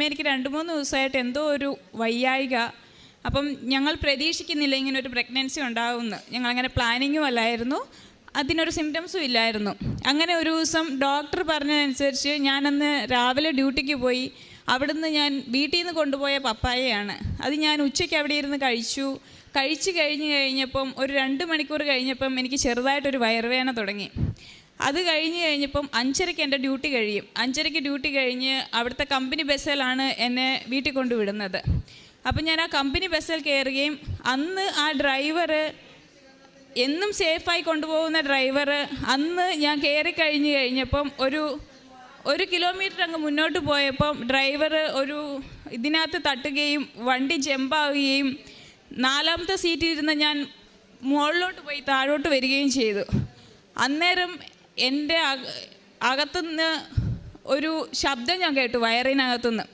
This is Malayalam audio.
എനിക്ക് 2-3 ദിവസമായിട്ട് എന്തോ ഒരു വയ്യായിക. അപ്പം ഞങ്ങൾ പ്രതീക്ഷിക്കുന്നില്ല ഇങ്ങനെ ഒരു പ്രഗ്നൻസി ഉണ്ടാകുമെന്ന്. ഞങ്ങളങ്ങനെ പ്ലാനിങ്ങും അല്ലായിരുന്നു, അതിനൊരു സിംറ്റംസും ഇല്ലായിരുന്നു. അങ്ങനെ ഒരു ദിവസം ഡോക്ടർ പറഞ്ഞതനുസരിച്ച് ഞാനന്ന് രാവിലെ ഡ്യൂട്ടിക്ക് പോയി. അവിടുന്ന് ഞാൻ വീട്ടിൽ നിന്ന് കൊണ്ടുപോയ പപ്പായയാണ്. അത് ഞാൻ ഉച്ചയ്ക്ക് അവിടെ ഇരുന്ന് കഴിച്ചു കഴിഞ്ഞപ്പം ഒരു 2 മണിക്കൂർ കഴിഞ്ഞപ്പം എനിക്ക് ചെറുതായിട്ടൊരു വയറുവേദന തുടങ്ങി. അത് കഴിഞ്ഞപ്പം 5:30 എൻ്റെ ഡ്യൂട്ടി കഴിയും. 5:30 ഡ്യൂട്ടി കഴിഞ്ഞ് അവിടുത്തെ കമ്പനി ബസ്സിലാണ് എന്നെ വീട്ടിൽ കൊണ്ടുവിടുന്നത്. അപ്പം ഞാൻ ആ കമ്പനി ബസ്സിൽ കയറുകയും അന്ന് ആ ഡ്രൈവർ, എന്നും സേഫായി കൊണ്ടുപോകുന്ന ഡ്രൈവർ, അന്ന് ഞാൻ കഴിഞ്ഞപ്പം ഒരു കിലോമീറ്റർ അങ്ങ് മുന്നോട്ട് പോയപ്പം ഡ്രൈവർ ഇതിനകത്ത് തട്ടുകയും വണ്ടി ജമ്പാവുകയും 4ാമത്തെ സീറ്റിലിരുന്ന് ഞാൻ മുകളിലോട്ട് പോയി താഴോട്ട് വരികയും ചെയ്തു. അന്നേരം എൻ്റെ അകത്തുനിന്ന് ഒരു ശബ്ദം ഞാൻ കേട്ടു, വയറിനകത്തുനിന്ന്.